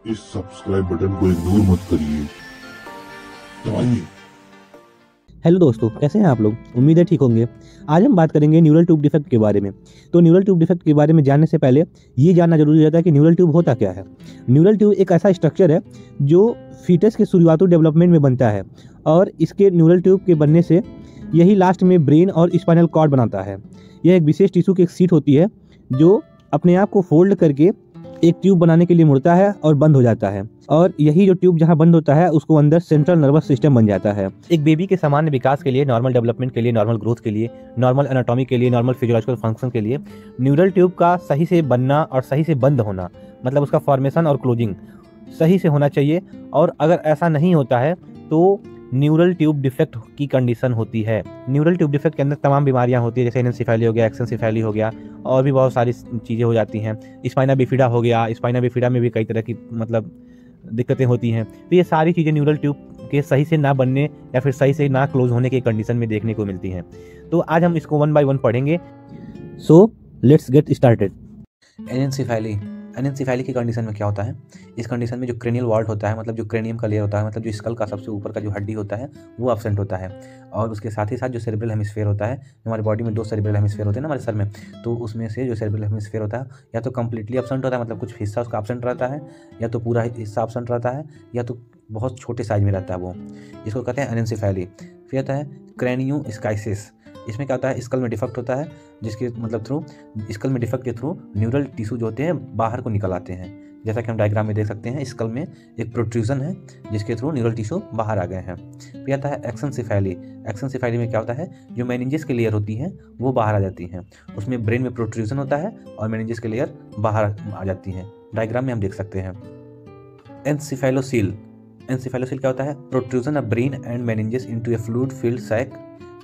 इस subscribe button को ignore मत करिए, दबाइए। हेलो दोस्तों, कैसे हैं आप लोग? उम्मीद है ठीक होंगे। आज हम बात करेंगे न्यूरल ट्यूब डिफेक्ट के बारे में। तो न्यूरल ट्यूब डिफेक्ट के बारे में जानने से पहले ये जानना जरूरी रहता है कि न्यूरल ट्यूब होता क्या है। न्यूरल ट्यूब एक ऐसा स्ट्रक्चर है जो फीटस के शुरुआती डेवलपमेंट में बनता है और इसके न्यूरल ट्यूब के बनने से यही लास्ट में ब्रेन और स्पाइनल कॉर्ड बनाता है। यह एक विशेष टिश्यू की एक सीट होती है जो अपने आप को फोल्ड करके एक ट्यूब बनाने के लिए मुड़ता है और बंद हो जाता है, और यही जो ट्यूब जहां बंद होता है उसको अंदर सेंट्रल नर्वस सिस्टम बन जाता है। एक बेबी के सामान्य विकास के लिए, नॉर्मल डेवलपमेंट के लिए, नॉर्मल ग्रोथ के लिए, नॉर्मल एनाटॉमी के लिए, नॉर्मल फिजियोलॉजिकल फंक्शन के लिए न्यूरल ट्यूब का सही से बनना और सही से बंद होना, मतलब उसका फॉर्मेशन और क्लोजिंग सही से होना चाहिए। और अगर ऐसा नहीं होता है तो न्यूरल ट्यूब डिफेक्ट की कंडीशन होती है। न्यूरल ट्यूब डिफेक्ट के अंदर तमाम बीमारियां होती है, जैसे एनेंसेफेली हो गया, एक्सेंसेफेली हो गया, और भी बहुत सारी चीज़ें हो जाती हैं। स्पाइना बिफिडा हो गया, स्पाइना बिफिडा में भी कई तरह की मतलब दिक्कतें होती हैं। तो ये सारी चीज़ें न्यूरल ट्यूब के सही से ना बनने या फिर सही से ना क्लोज होने की कंडीशन में देखने को मिलती हैं। तो आज हम इसको 1 बाय 1 पढ़ेंगे। So let's get started. Anencephaly. Anencephaly की कंडीशन में क्या होता है? इस कंडीशन में जो क्रेनियल वॉल्ट होता है, मतलब जो क्रेनियम का लेयर होता है, मतलब जो स्कल का सबसे ऊपर का जो हड्डी होता है, वो एब्सेंट होता है। और उसके साथ ही साथ जो सेरेब्रल हेमिस्फीयर होता है, हमारी बॉडी में 2 सेरेब्रल हेमिस्फीयर होते हैं ना हमारे सर में, तो उसमें से जो सेरेब्रल हेमिस्फीयर होता है या तो कंप्लीटली एब्सेंट होता है, मतलब कुछ हिस्सा उसका एब्सेंट रहता है, या तो पूरा हिस्सा एब्सेंट रहता है, या तो बहुत छोटे साइज में रहता है वो। इसको कहते हैं एनेंसेफेली। फिर आता है क्रेनियोस्काइसिस। इसमें क्या होता है? स्कल में डिफेक्ट होता है, जिसके मतलब थ्रू स्कल में डिफेक्ट के थ्रू न्यूरल टिश्यू जो होते हैं बाहर को निकल आते हैं। जैसा कि हम डायग्राम में देख सकते हैं, स्कल में एक प्रोट्रूजन है जिसके थ्रू न्यूरल टिश्यू बाहर आ गए हैं। फिर आता है एक्सेंसेफेली। एक्सेंसेफेली में क्या होता है? जो मेनिंजेस की लेयर होती है वो बाहर आ जाती हैं। उसमें ब्रेन में प्रोट्रूजन होता है और मेनिंजेस की लेयर बाहर आ जाती हैं। डायग्राम में हम देख सकते हैं। एन्सेफेलोसील। एन्सेफेलोसील क्या होता है? Protrusion of brain and meninges into a fluid filled sac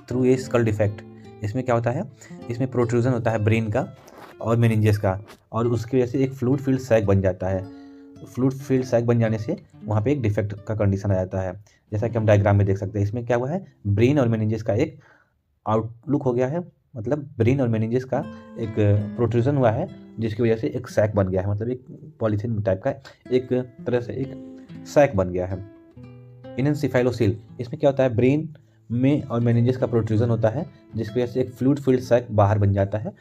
through a skull defect. इसमें क्या होता है? इसमें प्रोट्रूजन होता है ब्रेन का और मेनिंजेस का, और उसकी वजह से एक फ्लूइड फील्ड सैक बन जाता है। फ्लूइड फील्ड सैक बन जाने से वहाँ पे एक डिफेक्ट का कंडीशन आ जाता है, जैसा कि हम डायग्राम में देख सकते हैं। इसमें क्या हुआ है? ब्रेन और मेनिंजेस का एक आउटलुक हो गया है, मतलब ब्रेन और मेनिंजेस का एक प्रोट्रूजन हुआ है, जिसकी वजह से एक सैक बन गया है, मतलब एक पॉलीथीन टाइप का एक तरह से एक सैक बन गया है। एनेंसेफेलोसील, इसमें क्या होता है? ब्रेन में और मेनिंजेस का प्रोट्रूजन होता है, जिसकी वजह से एक फ्लूइड फील्ड सैक बाहर बन जाता है,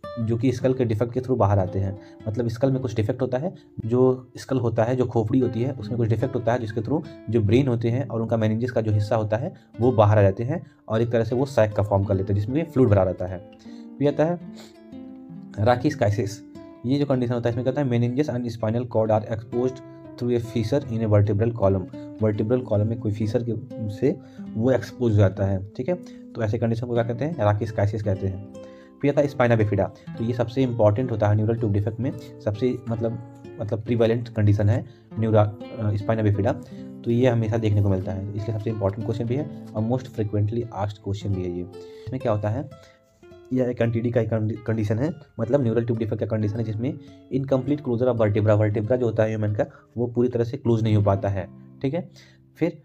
जो कि स्कल के डिफेक्ट के थ्रू बाहर आते हैं। मतलब स्कल में कुछ डिफेक्ट होता है, जो स्कल होता है, जो खोपड़ी होती है, उसमें कुछ डिफेक्ट होता है, जिसके थ्रू जो ब्रेन होते हैं और उनका मेनिंजेस का जो हिस्सा होता है वो बाहर आ जाते हैं और एक तरह से वो सैक का फॉर्म कर लेते हैं, जिसमें फ्लूइड भरा रहता है। फिर आता है राकीस्काइसिस। ये जो कंडीशन होता है, इसमें कहता है meninges and spinal cord are exposed through a fissure in a vertebral column. Vertebral column में कोई फीसर से वो एक्सपोज हो जाता है, ठीक है। तो ऐसे कंडीशन को क्या कहते हैं? राकीस्काइसिस कहते हैं। फिर आता है स्पाइना बिफिडा। तो ये सबसे इंपॉर्टेंट होता है न्यूरल ट्यूब डिफेक्ट में, सबसे मतलब प्रीवेलेंट कंडीशन है स्पाइना बिफिडा। तो ये हमेशा देखने को मिलता है, इसलिए सबसे इंपॉर्टेंट क्वेश्चन भी है और मोस्ट फ्रिक्वेंटली आस्क्ड क्वेश्चन भी है ये। इसमें क्या होता है? यह एक एनटीडी का कंडीशन है, मतलब न्यूरल ट्यूब डिफेक्ट का कंडीशन है, जिसमें incomplete closure of vertebra. Vertebra जो होता है ह्यूमन का, वो पूरी तरह से क्लोज नहीं हो पाता है, ठीक है। फिर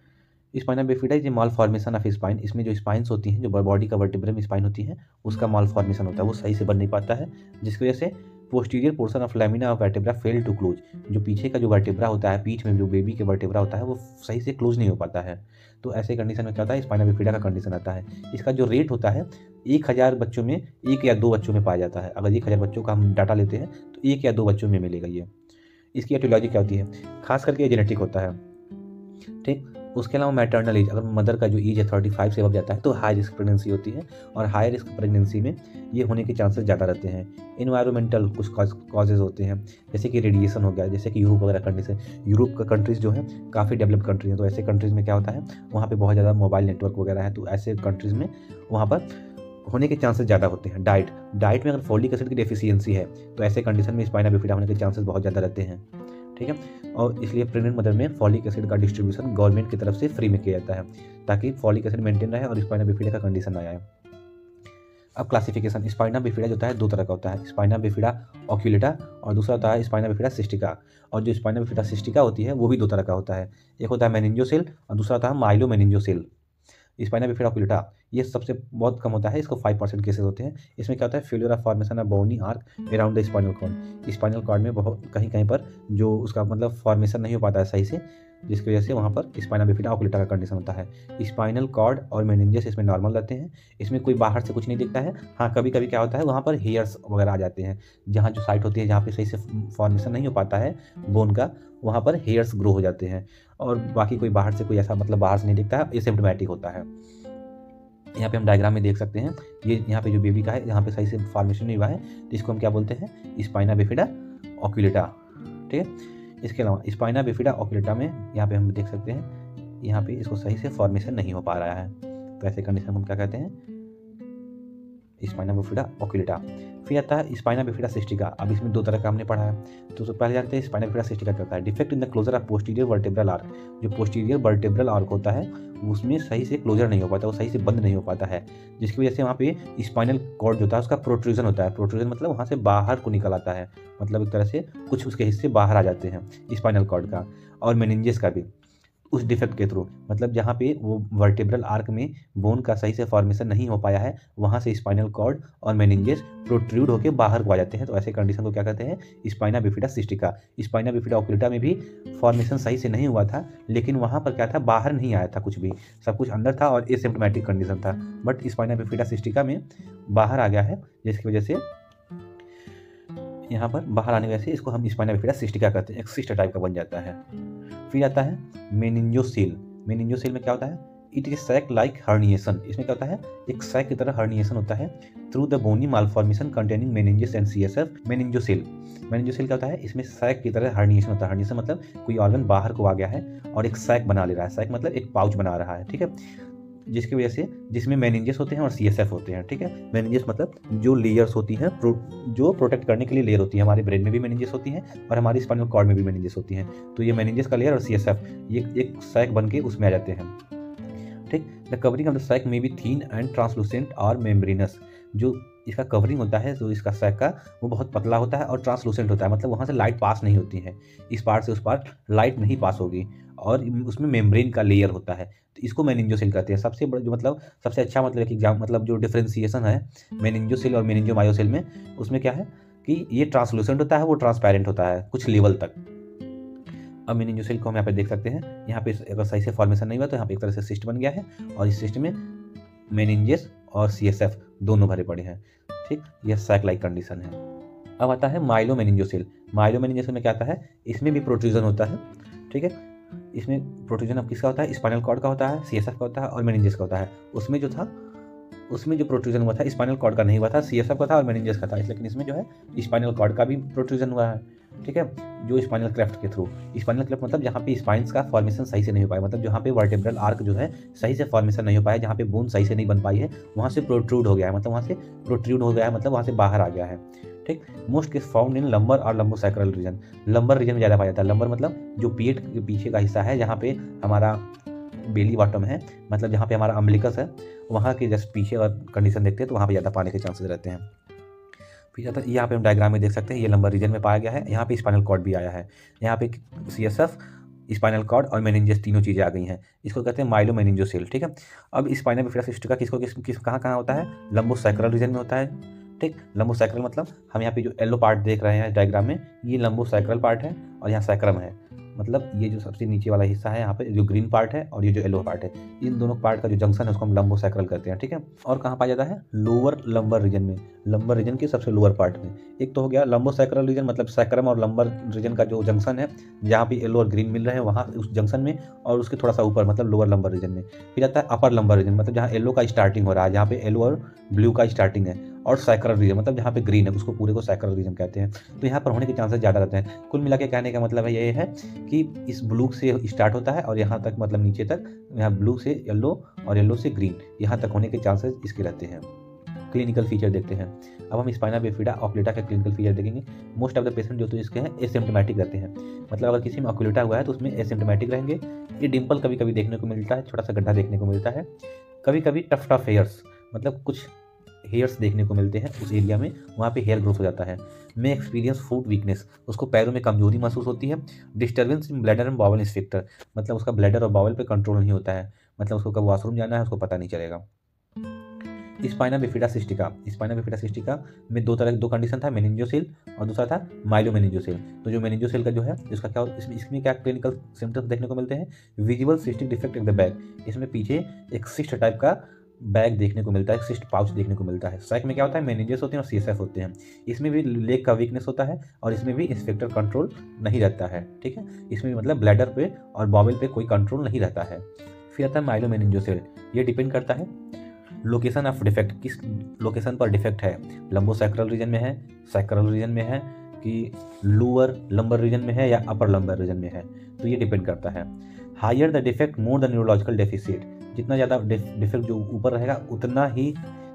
spina bifida is a mall formation of spine. इसमें जो स्पाइन्स होती हैं, जो बॉडी का वर्टिब्रा में स्पाइन होती है, उसका माल फॉर्मेशन होता है, वो सही से बन नहीं पाता है, जिसकी वजह से posterior portion of lamina of vertebra fail to close. जो पीछे का जो वर्टिब्रा होता है, पीठ में जो बेबी के वर्टिब्रा होता है, वो सही से क्लोज नहीं हो पाता है। तो ऐसे कंडीशन में क्या होता है? स्पाइना बिफिडा का कंडीशन आता है। इसका जो रेट होता है, 1000 बच्चों में 1 या 2 बच्चों में पाया जाता है। अगर 1000 बच्चों का हम डाटा लेते हैं तो 1 या 2 बच्चों में मिलेगा ये। इसकी एटियोलॉजी क्या होती है? खास करके जेनेटिक होता है, ठीक। उसके अलावा मैटरनल एज, अगर मदर का जो एज है 35 से अब जाता है तो हाई रिस्क प्रेगनेंसी होती है, और हाई रिस्क प्रेगनेंसी में ये होने के चांसेस ज़्यादा रहते हैं। इन्वायरमेंटल कुछ कॉजेज होते हैं, जैसे कि रेडिएशन हो गया, जैसे कि यूरोप वगैरह कंट्रीज। यूरोप का कंट्रीज़ जो है काफ़ी डेवलप्ड कंट्री है, तो ऐसे कंट्रीज़ में क्या होता है? वहाँ पे बहुत ज़्यादा मोबाइल नेटवर्क वगैरह है, तो ऐसे कंट्रीज़ में वहाँ पर होने के चांसेस ज़्यादा होते हैं। डाइट में अगर फोलिक एसिड की डेफिशिएंसी है तो ऐसे कंडीशन में स्पाइना बिफिडा होने के चांसेस बहुत ज़्यादा रहते हैं, ठीक है। और इसलिए प्रेग्नेंट मदर में फॉलिक एसिड का डिस्ट्रीब्यूशन गवर्नमेंट की तरफ से फ्री में किया जाता है, ताकि फॉलिक एसिड मेंटेन रहे और स्पाइना बिफिडा का कंडीशन ना आए। अब क्लासिफिकेशन, स्पाइना बिफिडा जो होता है 2 तरह का होता है, स्पाइना बिफिडा ऑक्यूलेटा और दूसरा होता है स्पाइना बिफिडा सिस्टिका। और जो स्पाइना बिफिडा सिस्टिका होती है वो भी 2 तरह का होता है, एक होता है मेनिंजोसेल और दूसरा होता है माइलो मेनिंजोसेल। स्पाइना बिफिडा ऑक्यूलेटा ये सबसे बहुत कम होता है, इसको 5% केसेस होते हैं। इसमें क्या होता है, failure of formation of bony arch around the spinal cord. Spinal cord में बहुत कहीं कहीं पर जो उसका मतलब फॉर्मेशन नहीं हो पाता है सही से, जिसकी वजह से वहाँ पर स्पाइना बिफिडा ऑक्यूलेटा का कंडीशन होता है। स्पाइनल कॉर्ड और मेनिंजेस इसमें नॉर्मल रहते हैं, इसमें कोई बाहर से कुछ नहीं दिखता है। हाँ, कभी कभी क्या होता है, वहाँ पर हेयर्स वगैरह आ जाते हैं, जहाँ जो साइट होती है जहाँ पे सही से फॉर्मेशन नहीं हो पाता है बोन का, वहाँ पर हेयर्स ग्रो हो जाते हैं। और बाकी कोई बाहर से कोई ऐसा मतलब बाहर से नहीं दिखता है, एसिम्प्टोमेटिक होता है। यहाँ पे हम डायग्राम में देख सकते हैं, ये यहाँ पे जो बेबी का है, यहाँ पे सही से फॉर्मेशन नहीं हुआ है, तो इसको हम क्या बोलते हैं, स्पाइना बिफिडा ऑक्यूलेटा। ठीक है, इसके अलावा स्पाइना बिफिडा ऑक्यूलेटा में यहाँ पे हम देख सकते हैं, यहाँ पे इसको सही से फॉर्मेशन नहीं हो पा रहा है, तो ऐसे कंडीशन हम क्या कहते हैं, स्पाइना बिफिडा ऑक्यूलेटा। फिर आता है स्पाइना बिफिडा सिस्टिका। अब इसमें दो तरह का हमने पढ़ा है, तो पहले जानते हैं स्पाइना बिफिडा सिस्टिका क्या होता है। Defect in the closure of posterior vertebral arch. जो पोस्टीरियर वर्टेब्रल आर्क होता है उसमें सही से क्लोजर नहीं हो पाता, वो सही से बंद नहीं हो पाता है, जिसकी वजह से वहाँ पे स्पाइनल कॉर्ड जो होता है उसका प्रोट्रूजन होता है। प्रोट्रूजन मतलब वहाँ से बाहर को निकल आता है, मतलब एक तरह से कुछ उसके हिस्से बाहर आ जाते हैं स्पाइनल कॉर्ड का, और मेनिंजेस का भी उस डिफेक्ट के थ्रू। मतलब जहाँ पे वो वर्टेब्रल आर्क में बोन का सही से फॉर्मेशन नहीं हो पाया है, वहाँ से स्पाइनल कॉर्ड और मेनिंजेस प्रोट्रूड होकर बाहर को आ जाते हैं, तो ऐसे कंडीशन को क्या कहते हैं, spina bifida cystica. Spina bifida occulta में भी फॉर्मेशन सही से नहीं हुआ था, लेकिन वहाँ पर क्या था, बाहर नहीं आया था कुछ भी, सब कुछ अंदर था और एसिम्प्टोमेटिक कंडीशन था। बट स्पाइना बिफिडा सिस्टिका में बाहर आ गया है, जिसकी वजह से यहाँ पर बाहर आने की वजह से इसको हम स्पाइना बिफिडा सिस्टिका कहते हैं, एक सिस्टर टाइप का बन जाता है। फिर आता है मेनिंजोसील। मेनिंजोसील में क्या होता है, it is sac like herniation. इसमें क्या होता है, एक सैक की तरह हर्निएशन होता है through the bony malformation containing meninges and CSF. Meningocele meningocele क्या होता है, इसमें सैक की तरह हर्निएशन होता है। हर्निएशन मतलब कोई ऑर्गन बाहर को आ गया है और एक सैक बना ले रहा है। सैक मतलब एक पाउच बना रहा है, ठीक है, जिसकी वजह से जिसमें मेनिंजेस होते हैं और सीएसएफ होते हैं। ठीक है, मेनिंजेस मतलब जो लेयर्स होती हैं जो प्रोटेक्ट करने के लिए लेयर होती है। हमारे ब्रेन में भी मेनिंजेस होती हैं और हमारी स्पाइनल कॉर्ड में भी मेनिंजेस होती हैं, तो ये मेनिंजेस का लेयर और सीएसएफ ये एक सैक बन के उसमें आ जाते हैं। ठीक, the covering of the sac में बी थीन एंड ट्रांसलूसेंट और मेम्ब्रेनस। जो इसका कवरिंग होता है, जो इसका सैक का, वो बहुत पतला होता है और ट्रांसलूसेंट होता है, मतलब वहाँ से लाइट पास नहीं होती है, इस पार से उस पार लाइट नहीं पास होगी, और उसमें मेम्ब्रेन का लेयर होता है, तो इसको मेनिंजोसील कहते हैं। सबसे बड़ा जो मतलब सबसे अच्छा मतलब एक एग्जाम मतलब जो डिफ्रेंसिएशन है मेनिंजोसील और मेनिंजोमायोसील में, उसमें क्या है कि ये ट्रांसलूसेंट होता है, वो ट्रांसपेरेंट होता है कुछ लेवल तक। अब मेनिंजोसील को हम यहाँ पे देख सकते हैं, यहाँ पे अगर सही से फॉर्मेशन नहीं हुआ तो यहाँ पे एक तरह से सिस्ट बन गया है, और इस सिस्ट में मेनिंजेस और सीएसएफ दोनों भरे पड़े हैं। ठीक, यह सैक लाइक कंडीशन है। अब आता है माइलोमेनिंजोसील। माइलोमेनिंजोसील में क्या आता है, इसमें भी प्रोट्रूजन होता है। ठीक है, इसमें प्रोट्रूजन अब किसका होता है, स्पाइनल कॉर्ड का होता है, सीएसएफ का होता है और मेनिंजेस का होता है। उसमें जो प्रोट्रूजन हुआ था स्पाइनल कॉर्ड का नहीं हुआ था, सीएसएफ का था और मेनिंजेस का था, लेकिन इसमें जो है स्पाइनल कॉर्ड का भी प्रोट्रूजन हुआ है। ठीक है, जो स्पाइनल क्लेफ्ट के थ्रू, स्पाइनल क्लेफ्ट मतलब जहाँ पे स्पाइन्स का फॉर्मेशन सही से नहीं हो पाया, मतलब जहाँ पे वर्टेब्रल आर्क जो है सही से फॉर्मेशन नहीं हो पाया, जहाँ पे बोन सही से नहीं बन पाई है, वहाँ से प्रोट्रूड हो गया है, मतलब वहाँ से प्रोट्रूड हो गया है, मतलब वहाँ से बाहर आ गया है। ठीक, most case found in lumbar और लंबोसैक्रल रीजन। लंबर रीजन में ज़्यादा पाया जाता है। लंबर मतलब जो पेट के पीछे का हिस्सा है, जहाँ पे हमारा बेली बॉटम है, मतलब जहाँ पे हमारा अम्बिलिकस है, वहाँ के जस्ट पीछे अगर कंडीशन देखते हैं तो वहाँ पे ज़्यादा पाने के चांसेस रहते हैं। फिर आता है, यहाँ पे हम डायग्राम में देख सकते हैं, ये लंबर रीजन में पाया गया है। यहाँ पे स्पाइनल कॉर्ड भी आया है, यहाँ पे सीएसएफ, स्पाइनल कॉर्ड और मेनिंजेस तीनों चीज़ें आ गई हैं। इसको कहते हैं माइलोमेनिंजोसील। ठीक है, अब स्पाइना बिफिडा सिस्टिका किसको कहाँ होता है, लंबोसैक्रल रीजन में होता है। ठीक, लंबोसैक्रल मतलब हम यहाँ पे जो येलो पार्ट देख रहे हैं डायग्राम में, ये लंबोसैक्रल पार्ट है, और यहाँ सैक्रम है, मतलब ये जो सबसे नीचे वाला हिस्सा है यहाँ पे जो ग्रीन पार्ट है और ये जो येलो पार्ट है, इन दोनों पार्ट का जो जंक्शन है उसको हम लंबोसैक्रल कहते हैं। ठीक है, और कहाँ पाया जाता है, लोअर लंबर रीजन में, लंबर रीजन के सबसे लोअर पार्ट में। एक तो हो गया लंबोसैक्रल रीजन, मतलब सैक्रम और लंबर रीजन का जो जंक्शन है, जहाँ पे येलो और ग्रीन मिल रहे हैं, वहाँ उस जंक्शन में, और उसके थोड़ा सा ऊपर मतलब लोअर लंबर रीजन में। फिर आता है अपर लंबर रीजन, मतलब जहाँ येलो का स्टार्टिंग हो रहा है, जहाँ पे येलो और ब्लू का स्टार्टिंग है, और सैक्रल रीजन मतलब जहाँ पे ग्रीन है, उसको पूरे को सैक्रल रीजन कहते हैं। तो यहाँ पर होने के चांसेस ज़्यादा रहते हैं। कुल मिला के कहने का मतलब है ये है कि इस ब्लू से स्टार्ट होता है और यहाँ तक मतलब नीचे तक, यहाँ ब्लू से येलो और येलो से ग्रीन, यहाँ तक होने के चांसेस इसके रहते हैं। क्लिनिकल फीचर देखते हैं। अब हम स्पाइना बिफिडा ऑक्यूलेटा के क्लिनिकल फीचर देखेंगे। मोस्ट ऑफ द पेशेंट जो तो इसके हैं एसिम्प्टोमेटिक रहते हैं, मतलब अगर किसी में ऑक्यूलेटा हुआ है तो उसमें एसिम्प्टोमेटिक रहेंगे। ये डिम्पल कभी कभी देखने को मिलता है, छोटा सा गड्ढा देखने को मिलता है, कभी कभी टफ हेयर्स, मतलब कुछ हेयर्स देखने को मिलते हैं उस एरिया में, वहाँ पे हेयर ग्रोथ हो जाता है। में एक्सपीरियंस फूड वीकनेस, उसको पैरों में कमजोरी महसूस होती है। Disturbance in bladder and bowel sphincter, मतलब उसका ब्लैडर और बावल पे कंट्रोल नहीं होता है, मतलब उसको कब वॉशरूम जाना है उसको पता नहीं चलेगा। स्पाइना बिफिडा सिस्टिका में दो कंडीशन था, मेनिंजोसिल और दूसरा था माइलोमेनिंजोसिल। तो जो मेनिंजोसिल का जो है इसका क्या इसमें क्या क्लिनिकल सिम्टम्स देखने को मिलते हैं, visible cystic defect in the bag, इसमें पीछे एक सिस्ट टाइप का बैग देखने को मिलता है, सिस्ट पाउच देखने को मिलता है। सैक में क्या होता है, मेनिंजेस होते हैं और सीएसएफ होते हैं। इसमें भी लेग का वीकनेस होता है और इसमें भी इंस्पेक्टर कंट्रोल नहीं रहता है, ठीक है। इसमें भी मतलब ब्लैडर पे और बॉबल पे कोई कंट्रोल नहीं रहता है। फिर आता है माइलोमेनिंजोसिल, ये डिपेंड करता है लोकेशन ऑफ डिफेक्ट, किस लोकेशन पर डिफेक्ट है, लंबोसैक्रल रीजन में है, सैक्रल रीजन में है कि लोअर लंबर रीजन में है या अपर लंबर रीजन में है, तो ये डिपेंड करता है। Higher the defect more the neurological deficit, जितना ज़्यादा डिफेक्ट जो ऊपर रहेगा उतना ही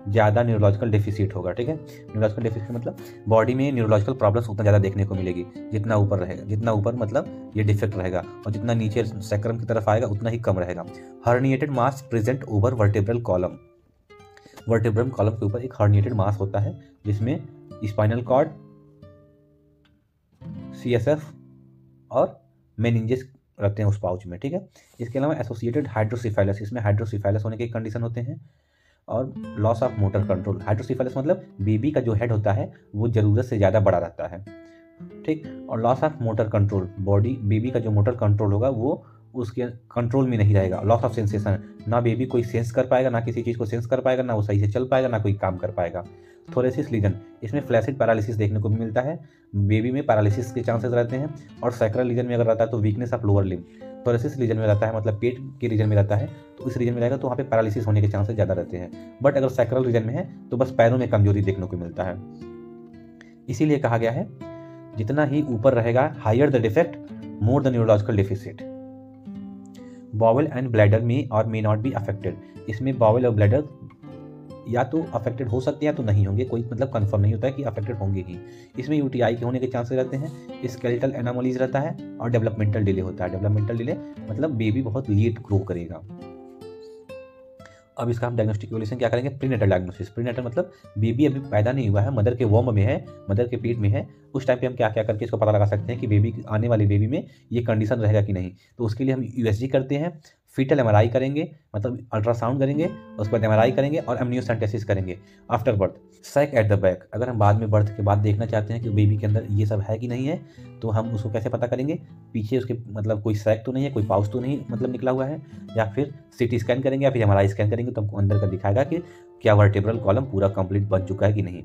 ज़्यादा न्यूरोलॉजिकल डेफिसिट होगा, ठीक है। न्यूरोलॉजिकल डेफिसिट मतलब बॉडी में न्यूरोलॉजिकल प्रॉब्लम्स उतना ज़्यादा देखने को मिलेगी जितना ऊपर रहेगा, जितना ऊपर मतलब ये डिफेक्ट रहेगा, और जितना नीचे सैक्रम की तरफ आएगा उतना ही कम रहेगा। हर्निएटेड मास present over vertebral column, vertebral column के ऊपर एक हर्निएटेड मास होता है जिसमें स्पाइनल कॉर्ड, सीएसएफ और मेनिंजेस रहते हैं उस पाउच में, ठीक है। इसके अलावा एसोसिएटेड हाइड्रोसिफाइलस, इसमें हाइड्रोसिफाइलस होने के कंडीशन होते हैं, और लॉस ऑफ मोटर कंट्रोल। हाइड्रोसिफाइलस मतलब बेबी का जो हेड होता है वो ज़रूरत से ज़्यादा बड़ा रहता है, ठीक। और loss of motor control, body baby का जो मोटर कंट्रोल होगा वो उसके कंट्रोल में नहीं रहेगा। लॉस ऑफ सेंसेशन, ना बेबी कोई सेंस कर पाएगा, ना किसी चीज़ को सेंस कर पाएगा, ना वो सही से चल पाएगा, ना कोई काम कर पाएगा। थोरेसिस लीजन, इसमें फ्लैसिड पैरालिसिस देखने को भी मिलता है, बेबी में पैरालिसिस के चांसेस रहते हैं। और सैक्रल रीजन में अगर रहता है तो weakness of lower limb. Thoracic region में रहता है मतलब पेट के रीजन में रहता है, तो इस रीजन में रहेगा तो वहाँ पे पैरालिसिस होने के चांसेस ज़्यादा रहते हैं। बट अगर सैक्रल रीजन में है तो बस पैरों में कमजोरी देखने को मिलता है। इसीलिए कहा गया है जितना ही ऊपर रहेगा, higher the defect more the neurological deficit. Bowel and bladder में और मे नॉट बी अफेक्टेड, इसमें बॉवल और ब्लैडर या तो अफेक्टेड हो सकते हैं या तो नहीं होंगे, कोई मतलब कंफर्म नहीं होता है कि अफेक्टेड होंगे ही। इसमें यूटीआई के होने के चांसेस रहते हैं, स्केलेटल एनामोलीज रहता है और डेवलपमेंटल डिले होता है। डेवलपमेंटल डिले मतलब बेबी बहुत लेट ग्रो करेगा। अब इसका हम डायग्नोस्टिक इवैल्यूएशन क्या करेंगे, प्रीनेटल डायग्नोसिस। प्रीनेटल मतलब बेबी अभी पैदा नहीं हुआ है, मदर के वॉर्म में है, मदर के पेट में है, उस टाइम पे हम क्या क्या करके इसको पता लगा सकते हैं कि बेबी आने वाले बेबी में ये कंडीशन रहेगा कि नहीं। तो उसके लिए हम यूएसजी करते हैं, फीटल एमआरआई करेंगे, मतलब अल्ट्रासाउंड करेंगे, उसके बाद एमआरआई करेंगे और एमनियोसेंटेसिस करेंगे after birth. Sac at the back, अगर हम बाद में बर्थ के बाद देखना चाहते हैं कि बेबी के अंदर ये सब है कि नहीं है, तो हम उसको कैसे पता करेंगे, पीछे उसके मतलब कोई सैक तो नहीं है, कोई पाउच तो नहीं मतलब निकला हुआ है, या फिर सीटी स्कैन करेंगे या फिर एमआरआई स्कैन करेंगे तो हमको अंदर का दिखाएगा कि क्या वर्टेब्रल कॉलम पूरा कंप्लीट बन चुका है कि नहीं।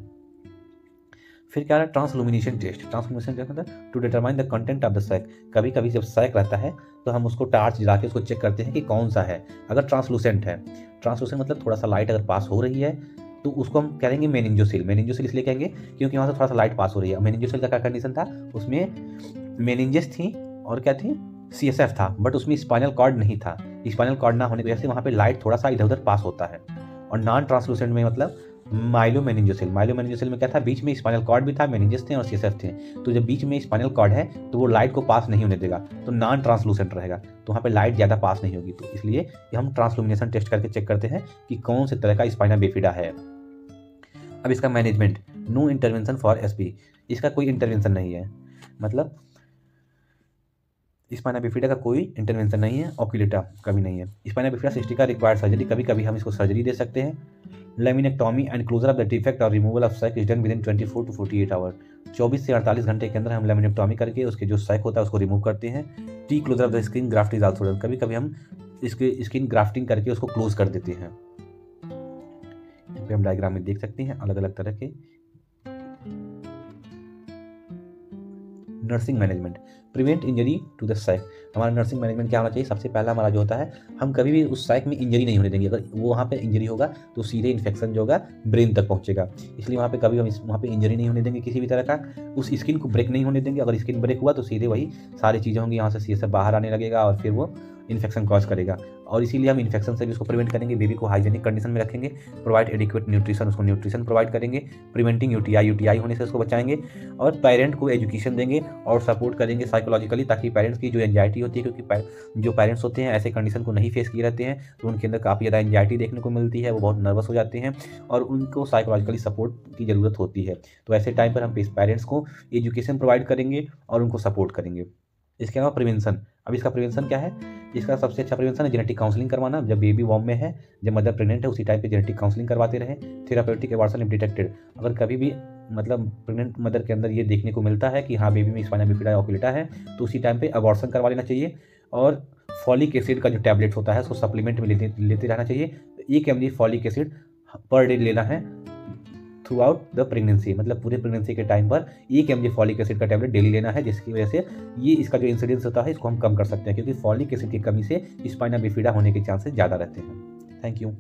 फिर क्या है, ट्रांसलुमिनेशन टेस्ट। ट्रांसलुमिनेशन टेस्ट मतलब to determine the content of the sac. कभी कभी जब सैक रहता है तो हम उसको टार्च जला के उसको चेक करते हैं कि कौन सा है। अगर ट्रांसलूसेंट है, ट्रांसलूसेंट मतलब थोड़ा सा लाइट अगर पास हो रही है तो उसको हम कहेंगे मेनिंजोसिल। मेनिंजोसिल इसलिए कहेंगे क्योंकि वहाँ से थोड़ा सा लाइट पास हो रही है। मेनिंजोसिल का क्या कंडीशन था, उसमें मेनिंजेस थी और क्या थी, सीएसएफ था, बट उसमें स्पाइनल कॉर्ड नहीं था। स्पाइनल कॉर्ड ना होने की वजह से वहाँ पे लाइट थोड़ा सा इधर उधर पास होता है। और नॉन ट्रांसलूसेंट में मतलब माइलोमेनिंजोसिल। माइलोमेनिंजोसिल में क्या था, बीच में स्पाइनल कॉर्ड भी था, मेनिंजेस थे और सीएसएफ थे। तो जब बीच में स्पाइनल कॉर्ड है तो वो लाइट को पास नहीं होने देगा, तो नॉन ट्रांसलूसेंट रहेगा, तो वहाँ पे लाइट ज़्यादा पास नहीं होगी। तो इसलिए हम ट्रांसलुमिनेशन टेस्ट करके चेक करते हैं कि कौन से तरह का स्पाइना बिफिडा है। अब इसका management, no intervention for SP, इसका कोई इंटरवेंशन नहीं है, मतलब स्पाइना बिफिडा का कोई इंटरवेंशन नहीं है, ऑक्यूलेटा का भी नहीं है। Spina bifida cystica required surgery, कभी कभी हम इसको सर्जरी दे सकते हैं। Laminectomy and closure of the defect और removal of sac is done within 24 to 48 hour. 24 से 48 घंटे के अंदर हम लेमिनेक्टॉमी करके उसके जो सैक होता है उसको रिमूव करते हैं। T closure of the skin graft is also done, कभी कभी हम इसके स्किन ग्राफ्टिंग करके उसको क्लोज कर देते हैं। यहाँ पे हम डायग्राम में देख सकते हैं अलग अलग तरह के। Nursing management, prevent injury to the sac. हमारा नर्सिंग मैनेजमेंट क्या होना चाहिए, सबसे पहला हमारा जो होता है, हम कभी भी उस सैक में इंजरी नहीं होने देंगे। अगर वो वहाँ पे इंजरी होगा तो सीधे इन्फेक्शन जो होगा ब्रेन तक पहुँचेगा, इसलिए वहाँ पे कभी हम वहाँ पे इंजरी नहीं होने देंगे किसी भी तरह का। उस स्किन को ब्रेक नहीं होने देंगे, अगर स्किन ब्रेक हुआ तो सीधे वही सारी चीज़ें होंगी, यहाँ से सीधे बाहर आने लगेगा और फिर वो इन्फेक्शन कॉज करेगा। और इसीलिए हम इन्फेक्शन से भी उसको प्रिवेंट करेंगे, बेबी को हाइजेनिक कंडीशन में रखेंगे, प्रोवाइड एडिक्वेट न्यूट्रिशन, उसको न्यूट्रिशन प्रोवाइड करेंगे, प्रिवेंटिंग यूटीआई होने से उसको बचाएंगे, और पेरेंट को एजुकेशन देंगे और सपोर्ट करेंगे साइकोलॉजिकली, ताकि पेरेंट्स की जो एंजाइटी होती है, क्योंकि जो पेरेंट्स होते हैं ऐसे कंडीशन को नहीं फेस किए रहते हैं तो उनके अंदर काफ़ी ज़्यादा एंजाइटी देखने को मिलती है, वो बहुत नर्वस हो जाते हैं और उनको साइकोलॉजिकली सपोर्ट की ज़रूरत होती है। तो ऐसे टाइम पर हम पेरेंट्स को एजुकेशन प्रोवाइड करेंगे और उनको सपोर्ट करेंगे। इसके अलावा प्रिवेंशन, अब इसका प्रिवेंशन क्या है? इसका सबसे अच्छा प्रिवेंशन है जेनेटिक काउंसलिंग करवाना। जब बेबी वॉर्म में है, जब मदर प्रेग्नेंट है, उसी टाइम पे जेनेटिक काउंसलिंग करवाते रहे। थेरापेउटिक एबॉर्शन इफ डिटेक्टेड, अगर कभी भी मतलब प्रेग्नेंट मदर के अंदर ये देखने को मिलता है कि हाँ बेबी में स्पाइना बिफिडा ओकुलेटा है, तो उसी टाइम पे अबॉर्शन करवा लेना चाहिए। और फॉलिक एसिड का जो टैबलेट होता है उसको सप्लीमेंट में लेते रहना चाहिए। 1 mg folic acid per day लेना है थ्रू आउट द प्रेगनेंसी, मतलब पूरे प्रेगनेंसी के टाइम पर 1 mg फॉलिक एसिड का टैबलेट डेली लेना है, जिसकी वजह से ये इसका जो इंसिडेंस होता है इसको हम कम कर सकते हैं, क्योंकि फॉलिक एसिड की कमी से स्पाइना बिफिडा होने के चांसेस ज़्यादा रहते हैं। Thank you.